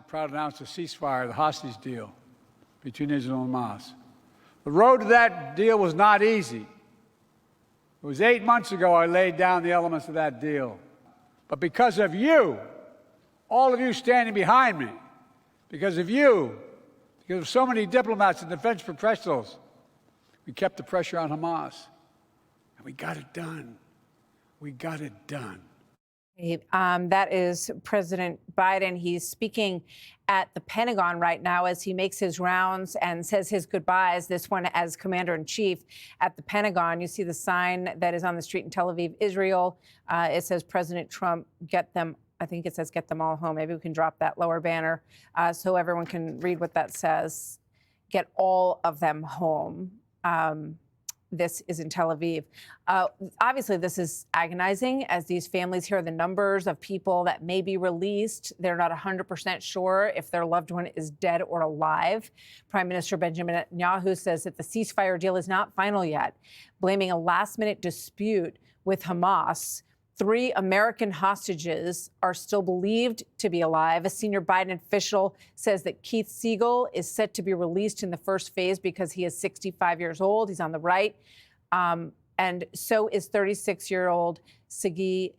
proud to announce the ceasefire, the hostage deal between Israel and Hamas. The road to that deal was not easy. It was 8 months ago I laid down the elements of that deal. But because of you, all of you standing behind me, because of you, because of so many diplomats and defense professionals, we kept the pressure on Hamas. And we got it done. We got it done. That is President Biden. He's speaking at the Pentagon right now as he makes his rounds and says his goodbyes, this one as commander-in-chief at the Pentagon. You see the sign that is on the street in Tel Aviv, Israel. It says President Trump, get them. I think it says get them all home. Maybe we can drop that lower banner so everyone can read what that says. Get all of them home. This is in Tel Aviv. Obviously, this is agonizing as these families hear the numbers of people that may be released. They're not 100% sure if their loved one is dead or alive. Prime Minister Benjamin Netanyahu says that the ceasefire deal is not final yet, blaming a last-minute dispute with Hamas. 3 American hostages are still believed to be alive. A senior Biden official says that Keith Siegel is set to be released in the first phase because he is 65 years old. He's on the right. And so is 36-year-old Sagi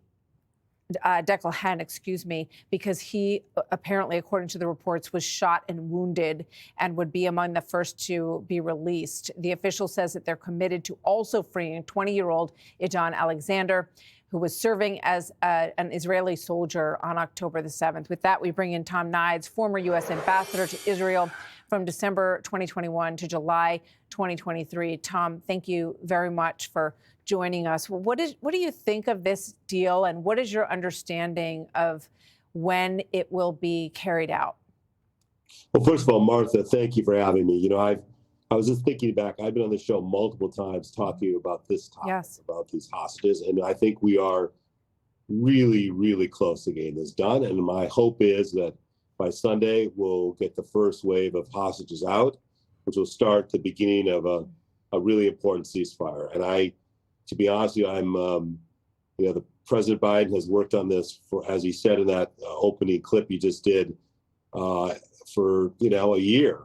Deckelhan, because he apparently, according to the reports, was shot and wounded and would be among the first to be released. The official says that they're committed to also freeing 20-year-old Idan Alexander, who was serving as an Israeli soldier on October the 7th. With that, we bring in Tom Nides, former U.S. ambassador to Israel from December 2021 to July 2023. Tom, thank you very much for joining us. What do you think of this deal, and what is your understanding of when it will be carried out? Well, first of all, Martha, thank you for having me. I was just thinking back. I've been on the show multiple times talking about this topic, yes, about these hostages, and I think we are really, really close to getting this done. And my hope is that by Sunday, we'll get the first wave of hostages out, which will start the beginning of a really important ceasefire. And to be honest with you, the President Biden has worked on this for, as he said in that opening clip he just did, for a year.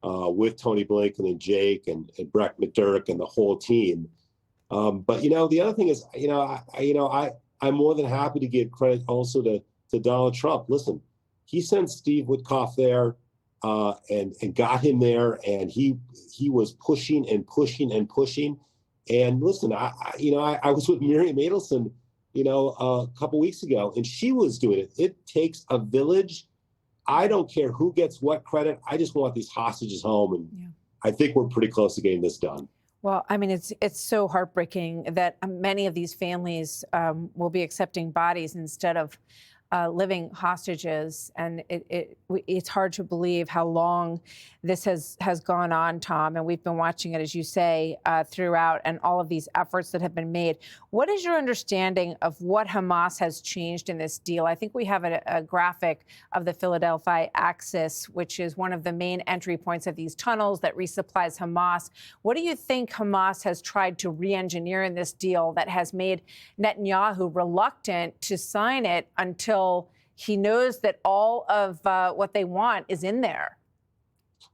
With Tony Blinken and Jake and Brett McDurk and the whole team. But the other thing is, I'm more than happy to give credit also to Donald Trump. Listen, he sent Steve Witkoff there and got him there, and he was pushing and pushing and pushing. And listen, I was with Miriam Adelson, a couple weeks ago, and she was doing it. It takes a village. I don't care who gets what credit. I just want these hostages home. And I think we're pretty close to getting this done. Well, I mean, it's so heartbreaking that many of these families will be accepting bodies instead of living hostages. And it's hard to believe how long this has gone on, Tom. And we've been watching it, as you say, throughout, and all of these efforts that have been made. What is your understanding of what Hamas has changed in this deal? I think we have a graphic of the Philadelphia axis, which is one of the main entry points of these tunnels that resupplies Hamas. What do you think Hamas has tried to re-engineer in this deal that has made Netanyahu reluctant to sign it until he knows that all of what they want is in there?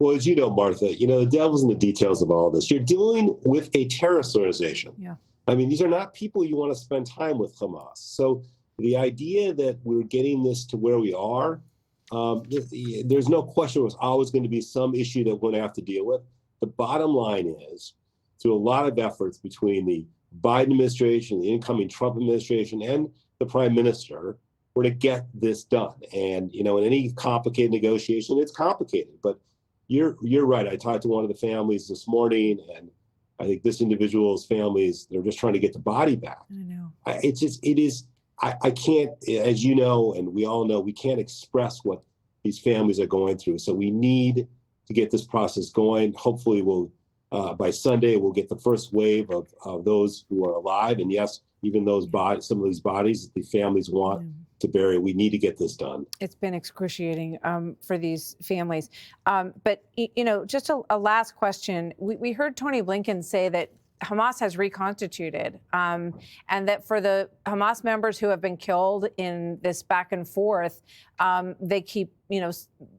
Well, as you know, Martha, the devil's in the details of all this. You're dealing with a terrorist organization. Yeah. I mean, these are not people you want to spend time with, Hamas. So the idea that we're getting this to where we are, there's no question there's always going to be some issue that we're going to have to deal with. The bottom line is, through a lot of efforts between the Biden administration, the incoming Trump administration, and the prime minister, we're to get this done. And, in any complicated negotiation, it's complicated. But you're right. I talked to one of the families this morning, and I think this individual's families, they're just trying to get the body back. I know. I can't, as you know, and we all know, we can't express what these families are going through. So we need to get this process going. Hopefully by Sunday, we'll get the first wave of those who are alive. And yes, even those bodies, some of these bodies that the families want to bury, we need to get this done. It's been excruciating for these families. But, just a last question. We heard Tony Blinken say that Hamas has reconstituted, and that for the Hamas members who have been killed in this back and forth, they keep,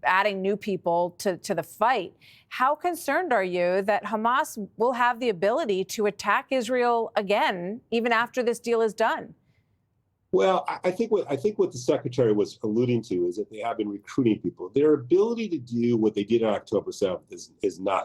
adding new people to the fight. How concerned are you that Hamas will have the ability to attack Israel again, even after this deal is done? Well, I think what the secretary was alluding to is that they have been recruiting people. Their ability to do what they did on October 7th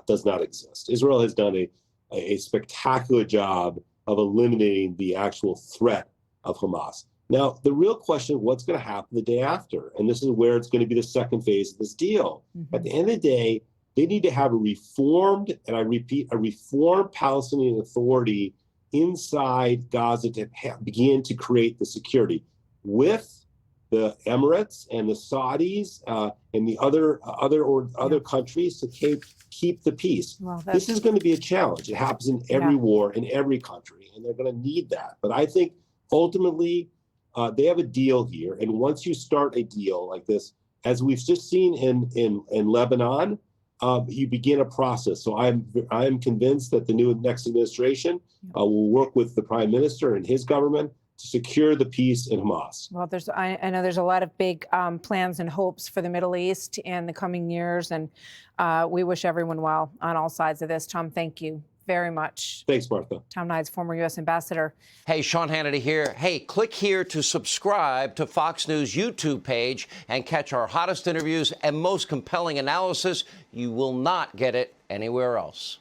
does not exist. Israel has done a spectacular job of eliminating the actual threat of Hamas. Now, the real question, what's going to happen the day after? And this is where it's going to be the second phase of this deal. Mm-hmm. At the end of the day, they need to have a reformed, and I repeat, a reformed Palestinian Authority inside Gaza to begin to create the security with the Emirates and the Saudis and the other countries to keep the peace. Well, this is going to be a challenge. It happens in every war in every country, and they're going to need that. But I think ultimately they have a deal here, and once you start a deal like this, as we've just seen in Lebanon, you begin a process. So I am convinced that the next administration will work with the prime minister and his government to secure the peace in Hamas. Well, I know there's a lot of big plans and hopes for the Middle East in the coming years, and we wish everyone well on all sides of this. Tom, thank you very much. Thanks, Martha. Tom Nides, former U.S. ambassador. Hey, Sean Hannity here. Hey, click here to subscribe to Fox News YouTube page and catch our hottest interviews and most compelling analysis. You will not get it anywhere else.